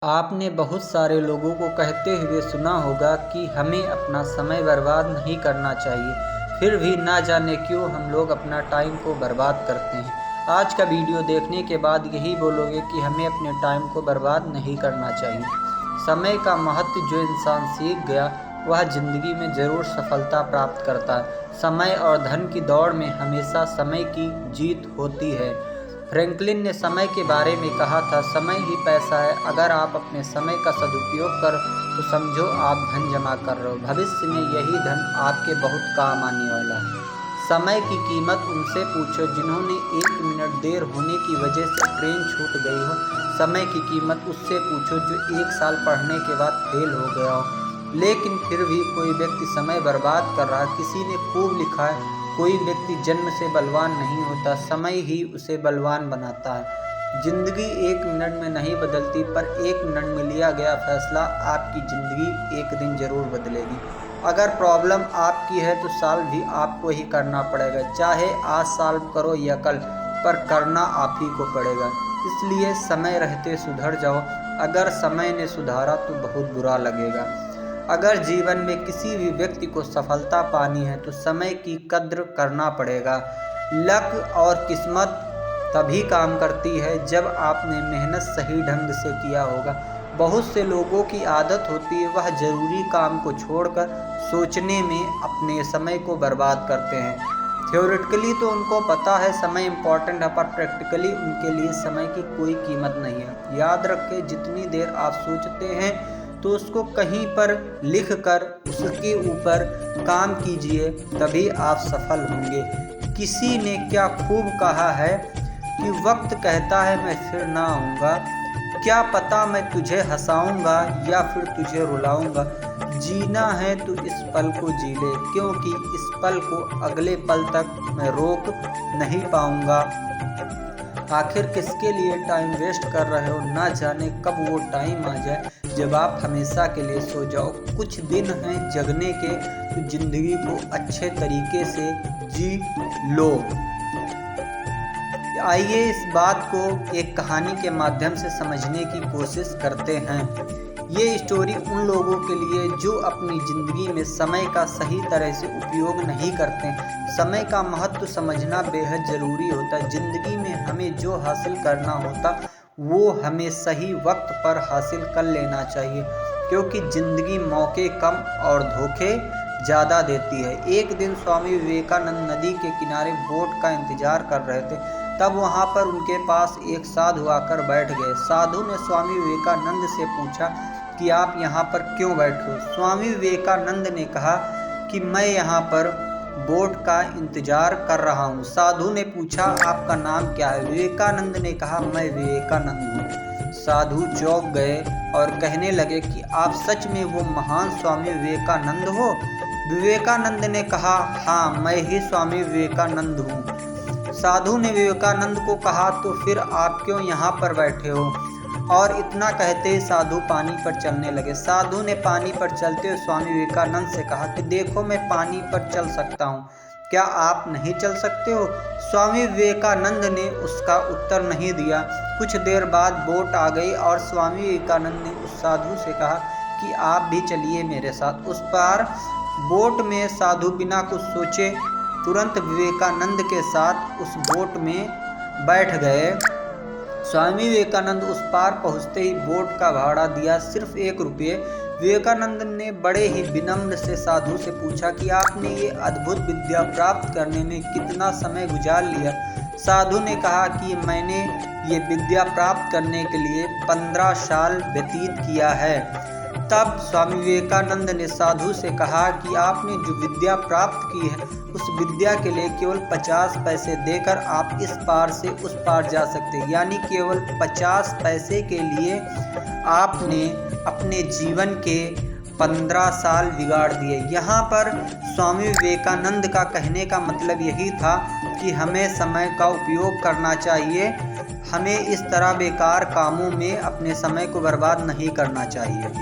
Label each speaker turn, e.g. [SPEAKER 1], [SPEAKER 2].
[SPEAKER 1] आपने बहुत सारे लोगों को कहते हुए सुना होगा कि हमें अपना समय बर्बाद नहीं करना चाहिए, फिर भी ना जाने क्यों हम लोग अपना टाइम को बर्बाद करते हैं। आज का वीडियो देखने के बाद यही बोलोगे कि हमें अपने टाइम को बर्बाद नहीं करना चाहिए। समय का महत्व जो इंसान सीख गया वह ज़िंदगी में ज़रूर सफलता प्राप्त करता है। समय और धन की दौड़ में हमेशा समय की जीत होती है। फ्रैंकलिन ने समय के बारे में कहा था, समय ही पैसा है। अगर आप अपने समय का सदुपयोग कर तो समझो आप धन जमा कर रहे हो। भविष्य में यही धन आपके बहुत काम आने वाला है। समय की कीमत उनसे पूछो जिन्होंने 1 मिनट देर होने की वजह से ट्रेन छूट गई हो। समय की कीमत उससे पूछो जो 1 साल पढ़ने के बाद फेल हो गया हो। लेकिन फिर भी कोई व्यक्ति समय बर्बाद कर रहा है। किसी ने खूब लिखा है, कोई व्यक्ति जन्म से बलवान नहीं होता, समय ही उसे बलवान बनाता है। जिंदगी 1 मिनट में नहीं बदलती, पर 1 मिनट में लिया गया फैसला आपकी जिंदगी एक दिन जरूर बदलेगी। अगर प्रॉब्लम आपकी है तो सॉल्व भी आपको ही करना पड़ेगा, चाहे आज सॉल्व करो या कल, पर करना आप ही को पड़ेगा। इसलिए समय रहते सुधर जाओ। अगर समय ने सुधारा तो बहुत बुरा लगेगा। अगर जीवन में किसी भी व्यक्ति को सफलता पानी है तो समय की कद्र करना पड़ेगा। लक और किस्मत तभी काम करती है जब आपने मेहनत सही ढंग से किया होगा। बहुत से लोगों की आदत होती है वह जरूरी काम को छोड़कर सोचने में अपने समय को बर्बाद करते हैं। थ्योरेटिकली तो उनको पता है समय इम्पॉर्टेंट है, पर प्रैक्टिकली उनके लिए समय की कोई कीमत नहीं है। याद रखें, जितनी देर आप सोचते हैं तो उसको कहीं पर लिख कर उसके ऊपर काम कीजिए, तभी आप सफल होंगे। किसी ने क्या खूब कहा है कि वक्त कहता है मैं फिर ना आऊँगा, क्या पता मैं तुझे हंसाऊँगा या फिर तुझे रुलाऊँगा। जीना है तो इस पल को जी ले, क्योंकि इस पल को अगले पल तक मैं रोक नहीं पाऊँगा। आखिर किसके लिए टाइम वेस्ट कर रहे हो, ना जाने कब वो टाइम आ जाए जब आप हमेशा के लिए सो जाओ। कुछ दिन हैं जगने के, तो जिंदगी को अच्छे तरीके से जी लो। आइए इस बात को एक कहानी के माध्यम से समझने की कोशिश करते हैं। ये स्टोरी उन लोगों के लिए जो अपनी ज़िंदगी में समय का सही तरह से उपयोग नहीं करते। समय का महत्व समझना बेहद ज़रूरी होता है। ज़िंदगी में हमें जो हासिल करना होता वो हमें सही वक्त पर हासिल कर लेना चाहिए, क्योंकि ज़िंदगी मौके कम और धोखे ज़्यादा देती है। एक दिन स्वामी विवेकानंद नदी के किनारे बोट का इंतज़ार कर रहे थे, तब वहाँ पर उनके पास एक साधु आकर बैठ गए। साधु ने स्वामी विवेकानंद से पूछा कि आप यहाँ पर क्यों बैठे हो। स्वामी विवेकानंद ने कहा कि मैं यहाँ पर बोट का इंतजार कर रहा हूँ। साधु ने पूछा आपका नाम क्या है। विवेकानंद ने कहा मैं विवेकानंद हूँ। साधु चौंक गए और कहने लगे कि आप सच में वो महान स्वामी विवेकानंद हो। विवेकानंद ने कहा हाँ, मैं ही स्वामी विवेकानंद हूँ। साधु ने विवेकानंद को कहा तो फिर आप क्यों यहाँ पर बैठे हो। और इतना कहते ही साधु पानी पर चलने लगे। साधु ने पानी पर चलते हुए स्वामी विवेकानंद से कहा कि देखो मैं पानी पर चल सकता हूँ, क्या आप नहीं चल सकते हो। स्वामी विवेकानंद ने उसका उत्तर नहीं दिया। कुछ देर बाद बोट आ गई और स्वामी विवेकानंद ने उस साधु से कहा कि आप भी चलिए मेरे साथ। उस पार बोट में साधु बिना कुछ सोचे तुरंत विवेकानंद के साथ उस बोट में बैठ गए। स्वामी विवेकानंद उस पार पहुंचते ही बोट का भाड़ा दिया, सिर्फ 1 रुपये। विवेकानंद ने बड़े ही विनम्र से साधु से पूछा कि आपने ये अद्भुत विद्या प्राप्त करने में कितना समय गुजार लिया। साधु ने कहा कि मैंने ये विद्या प्राप्त करने के लिए 15 साल व्यतीत किया है। तब स्वामी विवेकानंद ने साधु से कहा कि आपने जो विद्या प्राप्त की है उस विद्या के लिए केवल 50 पैसे देकर आप इस पार से उस पार जा सकते हैं। यानी केवल 50 पैसे के लिए आपने अपने जीवन के 15 साल बिगाड़ दिए। यहाँ पर स्वामी विवेकानंद का कहने का मतलब यही था कि हमें समय का उपयोग करना चाहिए। हमें इस तरह बेकार कामों में अपने समय को बर्बाद नहीं करना चाहिए।